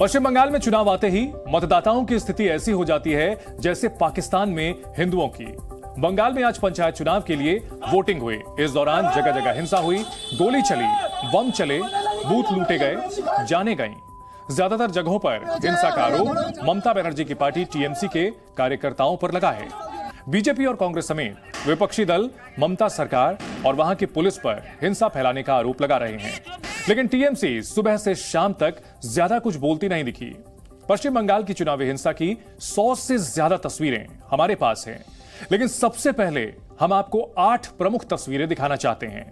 पश्चिम बंगाल में चुनाव आते ही मतदाताओं की स्थिति ऐसी हो जाती है जैसे पाकिस्तान में हिंदुओं की। बंगाल में आज पंचायत चुनाव के लिए वोटिंग हुई। इस दौरान जगह जगह हिंसा हुई, गोली चली, बम चले, बूथ लूटे गए, जाने गईं। ज्यादातर जगहों पर हिंसा का आरोप ममता बनर्जी की पार्टी टीएमसी के कार्यकर्ताओं पर लगा है। बीजेपी और कांग्रेस समेत विपक्षी दल ममता सरकार और वहां की पुलिस पर हिंसा फैलाने का आरोप लगा रहे हैं, लेकिन टीएमसी सुबह से शाम तक ज्यादा कुछ बोलती नहीं दिखी। पश्चिम बंगाल की चुनावी हिंसा की 100 से ज्यादा तस्वीरें हमारे पास हैं, लेकिन सबसे पहले हम आपको 8 प्रमुख तस्वीरें दिखाना चाहते हैं,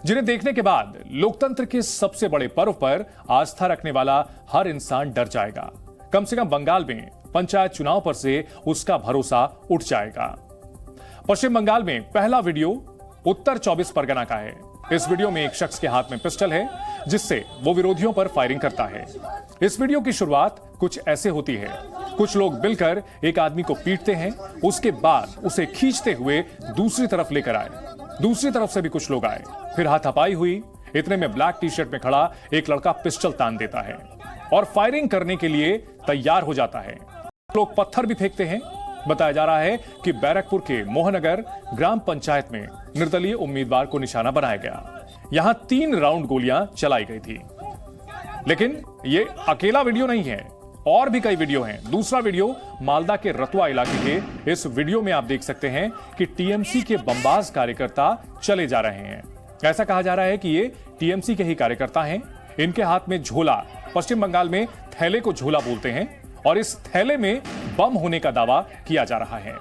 जिन्हें देखने के बाद लोकतंत्र के सबसे बड़े पर्व पर आस्था रखने वाला हर इंसान डर जाएगा। कम से कम बंगाल में पंचायत चुनाव पर से उसका भरोसा उठ जाएगा। पश्चिम बंगाल में पहला वीडियो उत्तर 24 परगना का है। इस वीडियो में एक शख्स के हाथ में पिस्टल है, जिससे वो विरोधियों पर फायरिंग करता है। इस वीडियो की शुरुआत कुछ ऐसे होती है। कुछ लोग मिलकर एक आदमी को पीटते हैं, उसके बाद उसे खींचते हुए दूसरी तरफ लेकर आए। दूसरी तरफ से भी कुछ लोग आए, फिर हाथापाई हुई। इतने में ब्लैक टी शर्ट में खड़ा एक लड़का पिस्टल तान देता है और फायरिंग करने के लिए तैयार हो जाता है। लोग पत्थर भी फेंकते हैं। बताया जा रहा है कि बैरकपुर के मोहनगर ग्राम पंचायत में निर्दलीय उम्मीदवार को निशाना बनाया गया। यहां 3 राउंड गोलियां चलाई गई थी। लेकिन यह अकेला वीडियो नहीं है, और भी कई वीडियो हैं। दूसरा वीडियो मालदा के रतुआ इलाके के। इस वीडियो में आप देख सकते हैं कि टीएमसी के बमबाज कार्यकर्ता चले जा रहे हैं। ऐसा कहा जा रहा है कि ये टीएमसी के ही कार्यकर्ता हैं। इनके हाथ में झोला, पश्चिम बंगाल में थैले को झोला बोलते हैं, और इस थैले में बम होने का दावा किया जा रहा है।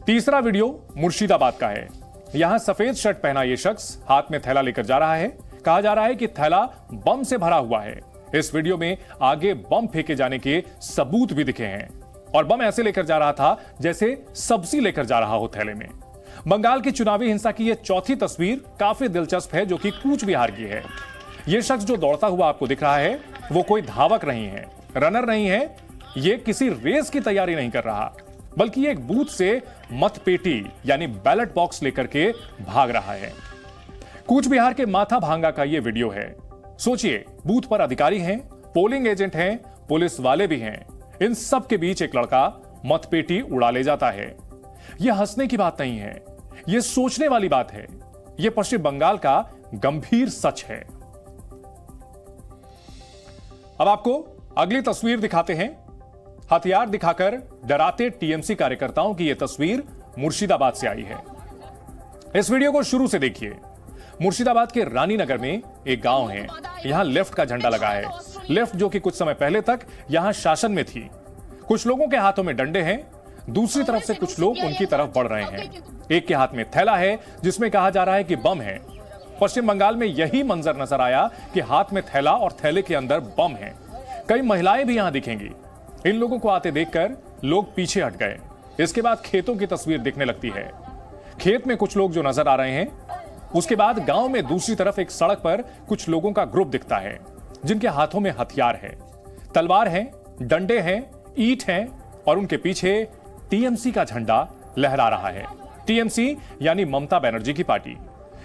तीसरा वीडियो मुर्शिदाबाद का है। यहां सफेद शर्ट पहना यह शख्स हाथ में थैला लेकर जा रहा है। कहा जा रहा है कि थैला बम से भरा हुआ है। इस वीडियो में आगे बम फेंके जाने के सबूत भी दिखे हैं, और बम ऐसे लेकर जा रहा था जैसे सब्जी लेकर जा रहा हो थैले में। बंगाल की चुनावी हिंसा की यह चौथी तस्वीर काफी दिलचस्प है, जो कि कूच बिहार की है। यह शख्स जो दौड़ता हुआ आपको दिख रहा है, वो कोई धावक नहीं है, रनर नहीं है। यह किसी रेस की तैयारी नहीं कर रहा, बल्कि एक बूथ से मतपेटी यानी बैलेट बॉक्स लेकर के भाग रहा है। कूच बिहार के माथा भांगा का यह वीडियो है। सोचिए, बूथ पर अधिकारी हैं, पोलिंग एजेंट हैं, पुलिस वाले भी हैं। इन सब के बीच एक लड़का मतपेटी उड़ा ले जाता है। यह हंसने की बात नहीं है, यह सोचने वाली बात है। यह पश्चिम बंगाल का गंभीर सच है। अब आपको अगली तस्वीर दिखाते हैं। हथियार दिखाकर डराते टीएमसी कार्यकर्ताओं की यह तस्वीर मुर्शिदाबाद से आई है। इस वीडियो को शुरू से देखिए। मुर्शिदाबाद के रानीनगर में एक गांव है। यहां लेफ्ट का झंडा लगा है। लेफ्ट जो कि कुछ समय पहले तक यहां शासन में थी। कुछ लोगों के हाथों में डंडे हैं, दूसरी तरफ से कुछ लोग उनकी तरफ बढ़ रहे हैं। एक के हाथ में थैला है, जिसमें कहा जा रहा है कि बम है। पश्चिम बंगाल में यही मंजर नजर आया कि हाथ में थैला और थैले के अंदर बम है। कई महिलाएं भी यहां दिखेंगी। इन लोगों को आते देखकर लोग पीछे हट गए। इसके बाद खेतों की तस्वीर दिखने लगती है। खेत में कुछ लोग जो नजर आ रहे हैं। उसके बाद गांव में दूसरी तरफ एक सड़क पर कुछ लोगों का ग्रुप दिखता है, जिनके हाथों में हथियार है, तलवार है, डंडे हैं, ईंट हैं, और उनके पीछे टीएमसी का झंडा लहरा रहा है। टीएमसी यानी ममता बनर्जी की पार्टी।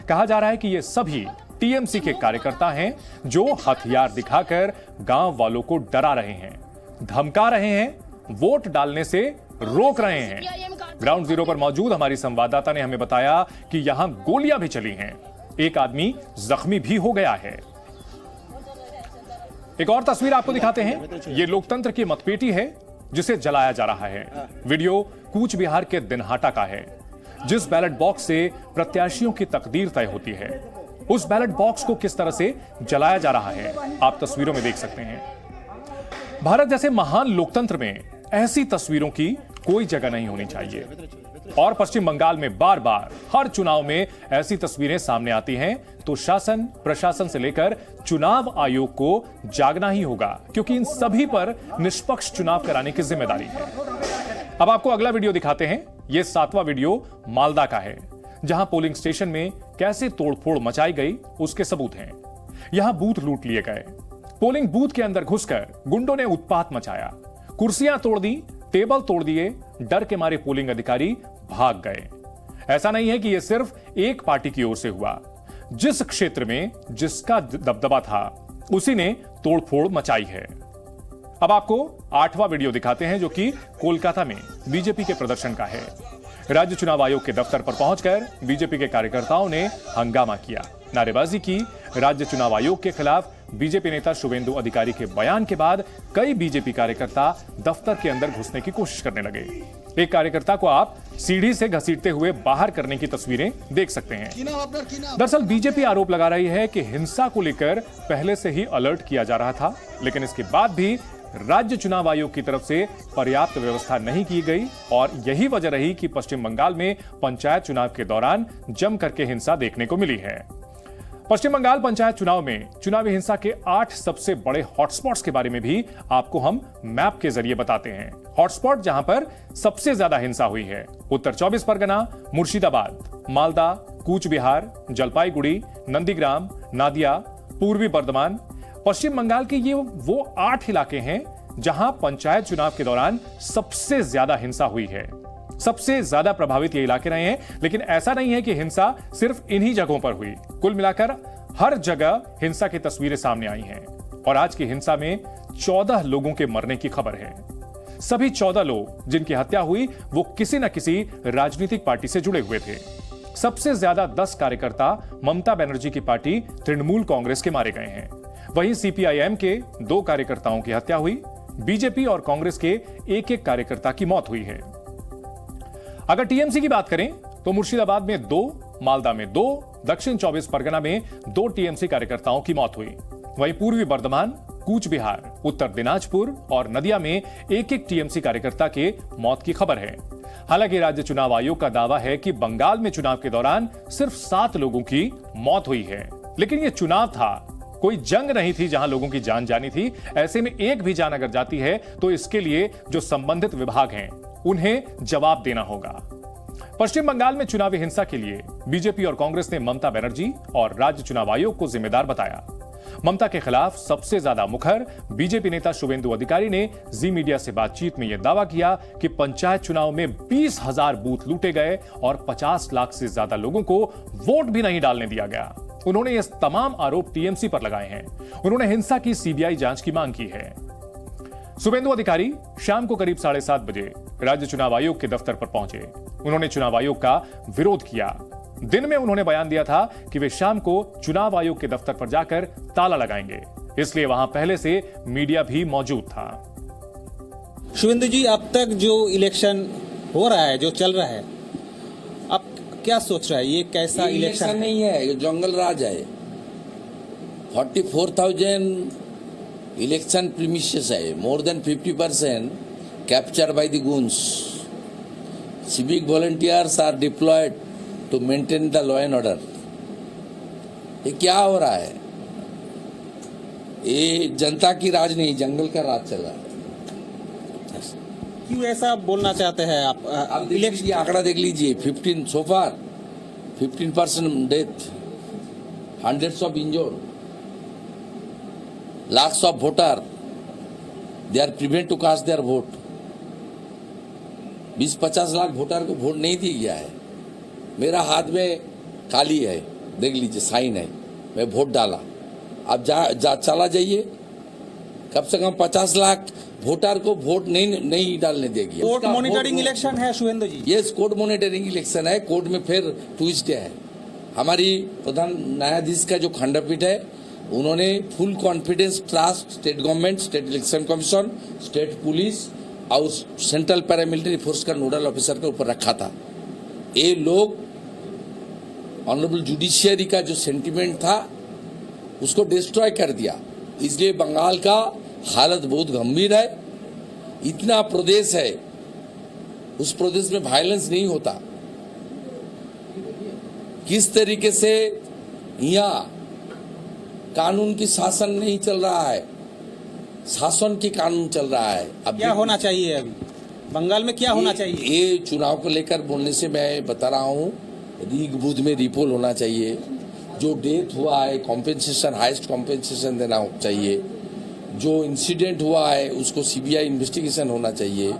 कहा जा रहा है कि ये सभी टीएमसी के कार्यकर्ता हैं, जो हथियार दिखाकर गांव वालों को डरा रहे हैं, धमका रहे हैं, वोट डालने से रोक रहे हैं। ग्राउंड जीरो पर मौजूद हमारी संवाददाता ने हमें बताया कि यहां गोलियां भी चली हैं। एक आदमी जख्मी भी हो गया है। एक और तस्वीर आपको दिखाते हैं। यह लोकतंत्र की मतपेटी है, जिसे जलाया जा रहा है। वीडियो कूच बिहार के दिनहाटा का है। जिस बैलेट बॉक्स से प्रत्याशियों की तकदीर तय होती है, उस बैलेट बॉक्स को किस तरह से जलाया जा रहा है, आप तस्वीरों में देख सकते हैं। भारत जैसे महान लोकतंत्र में ऐसी तस्वीरों की कोई जगह नहीं होनी चाहिए, और पश्चिम बंगाल में बार बार हर चुनाव में ऐसी तस्वीरें सामने आती हैं, तो शासन, प्रशासन से लेकर चुनाव आयोग को जागना ही होगा, क्योंकि इन सभी पर निष्पक्ष चुनाव कराने की जिम्मेदारी है। अब आपको अगला वीडियो दिखाते हैं। यह 7वां वीडियो मालदा का है, जहां पोलिंग स्टेशन में कैसे तोड़फोड़ मचाई गई उसके सबूत हैं। यहां बूथ लूट लिए गए। पोलिंग बूथ के अंदर घुसकर गुंडों ने उत्पात मचाया, कुर्सियां तोड़ दी, टेबल तोड़ दिए। डर के मारे पोलिंग अधिकारी भाग गए। ऐसा नहीं है कि यह सिर्फ एक पार्टी की ओर से हुआ। जिस क्षेत्र में जिसका दबदबा था, उसी ने तोड़फोड़ मचाई है। अब आपको 8वां वीडियो दिखाते हैं जो कि कोलकाता में बीजेपी के प्रदर्शन का है। राज्य चुनाव आयोग के दफ्तर पर पहुंचकर बीजेपी के कार्यकर्ताओं ने हंगामा किया, नारेबाजी की। राज्य चुनाव आयोग के खिलाफ बीजेपी नेता शुभेंदु अधिकारी के बयान के बाद कई बीजेपी कार्यकर्ता दफ्तर के अंदर घुसने की कोशिश करने लगे। एक कार्यकर्ता को आप सीढ़ी से घसीटते हुए बाहर करने की तस्वीरें देख सकते हैं। दरअसल बीजेपी आरोप लगा रही है कि हिंसा को लेकर पहले से ही अलर्ट किया जा रहा था, लेकिन इसके बाद भी राज्य चुनाव आयोग की तरफ से पर्याप्त व्यवस्था नहीं की गई और यही वजह रही कि पश्चिम बंगाल में पंचायत चुनाव के दौरान जम करके हिंसा देखने को मिली है। पश्चिम बंगाल पंचायत चुनाव में चुनावी हिंसा के 8 सबसे बड़े हॉटस्पॉट्स के बारे में भी आपको हम मैप के जरिए बताते हैं। हॉटस्पॉट जहां पर सबसे ज्यादा हिंसा हुई है: उत्तर 24 परगना, मुर्शिदाबाद, मालदा, कूच बिहार, जलपाईगुड़ी, नंदीग्राम, नादिया, पूर्वी बर्धमान। पश्चिम बंगाल के ये वो 8 इलाके हैं जहां पंचायत चुनाव के दौरान सबसे ज्यादा हिंसा हुई है। सबसे ज्यादा प्रभावित ये इलाके रहे हैं, लेकिन ऐसा नहीं है कि हिंसा सिर्फ इन्हीं जगहों पर हुई। कुल मिलाकर हर जगह हिंसा की तस्वीरें सामने आई हैं और आज की हिंसा में 14 लोगों के मरने की खबर है। सभी 14 लोग जिनकी हत्या हुई वो किसी न किसी राजनीतिक पार्टी से जुड़े हुए थे। सबसे ज्यादा 10 कार्यकर्ता ममता बनर्जी की पार्टी तृणमूल कांग्रेस के मारे गए हैं। वहीं सीपीआईएम के 2 कार्यकर्ताओं की हत्या हुई। बीजेपी और कांग्रेस के एक कार्यकर्ता की मौत हुई है। अगर टीएमसी की बात करें तो मुर्शिदाबाद में 2, मालदा में 2, दक्षिण 24 परगना में 2 टीएमसी कार्यकर्ताओं की मौत हुई। वहीं पूर्वी बर्धमान, कूच बिहार, उत्तर दिनाजपुर और नदिया में एक टीएमसी कार्यकर्ता के मौत की खबर है। हालांकि राज्य चुनाव आयोग का दावा है कि बंगाल में चुनाव के दौरान सिर्फ 7 लोगों की मौत हुई है, लेकिन यह चुनाव था, कोई जंग नहीं थी जहां लोगों की जान जानी थी। ऐसे में एक भी जान अगर जाती है तो इसके लिए जो संबंधित विभाग हैं उन्हें जवाब देना होगा। पश्चिम बंगाल में चुनावी हिंसा के लिए बीजेपी और कांग्रेस ने ममता बनर्जी और राज्य चुनाव आयोग को जिम्मेदार बताया। ममता के खिलाफ सबसे ज्यादा मुखर बीजेपी नेता शुभेंदु अधिकारी ने जी मीडिया से बातचीत में यह दावा किया कि पंचायत चुनाव में 20,000 बूथ लूटे गए और 50 लाख से ज्यादा लोगों को वोट भी नहीं डालने दिया गया। उन्होंने ये तमाम आरोप टीएमसी पर लगाए हैं। उन्होंने हिंसा की सीबीआई जांच की मांग की है। शुभेंदु अधिकारी शाम को करीब 7:30 बजे राज्य चुनाव आयोग के दफ्तर पर पहुंचे। उन्होंने चुनाव आयोग का विरोध किया। दिन में उन्होंने बयान दिया था कि वे शाम को चुनाव आयोग के दफ्तर पर जाकर ताला लगाएंगे, इसलिए वहां पहले से मीडिया भी मौजूद था। शुभेंदु जी, अब तक जो इलेक्शन हो रहा है, जो चल रहा है, आप क्या सोच रहा है? ये कैसा इलेक्शन नहीं है, ये जंगल राज है। 44,000 इलेक्शन प्रीमिसेस है, more than 50% capture by the goons. Civic volunteers are deployed to maintain the law and order. ये क्या हो रहा है? ये जनता की राज नहीं, जंगल का राज चल रहा है। क्यों ऐसा बोलना चाहते हैं आप? अब इलेक्शन आंकड़ा देख लीजिए, 15 so far, 15% death, hundreds of injured, lakhs of voter, they are prevent to cast their vote। 20-50 lakh voter को वोट नहीं दिया गया है। मेरा हाथ में काली है, देख लीजिए, साइन है, मैं वोट डाला। अब चला जाइए, कम से कम 50 लाख वोटर को वोट नहीं डालने देगी। कोर्ट मॉनिटरिंग इलेक्शन है शुभेंदु जी। यस, कोर्ट मॉनिटरिंग इलेक्शन है। कोर्ट में फिर ट्विस्ट है। हमारी प्रधान न्यायाधीश का जो खंडपीठ है, उन्होंने full confidence trust state government, state election commission, state police और सेंट्रल पैरामिलिट्री फोर्स का नोडल ऑफिसर के ऊपर रखा था। ये लोग ऑनरेबल जुडिशियरी का जो सेंटिमेंट था उसको डिस्ट्रॉय कर दिया। इसलिए बंगाल का हालत बहुत गंभीर है। इतना प्रदेश है, उस प्रदेश में वायलेंस नहीं होता। किस तरीके से यहाँ कानून की शासन नहीं चल रहा है, शासन की कानून चल रहा है। अब क्या होना चाहिए अभी बंगाल में? क्या होना चाहिए? ये चुनाव को लेकर बोलने से मैं बता रहा हूँ, रीग बूथ में रिपोल होना चाहिए। जो डेथ हुआ है, कॉम्पेंसेशन, हाईएस्ट कॉम्पेंसेशन देना चाहिए। जो इंसिडेंट हुआ है उसको सीबीआई इन्वेस्टिगेशन होना चाहिए।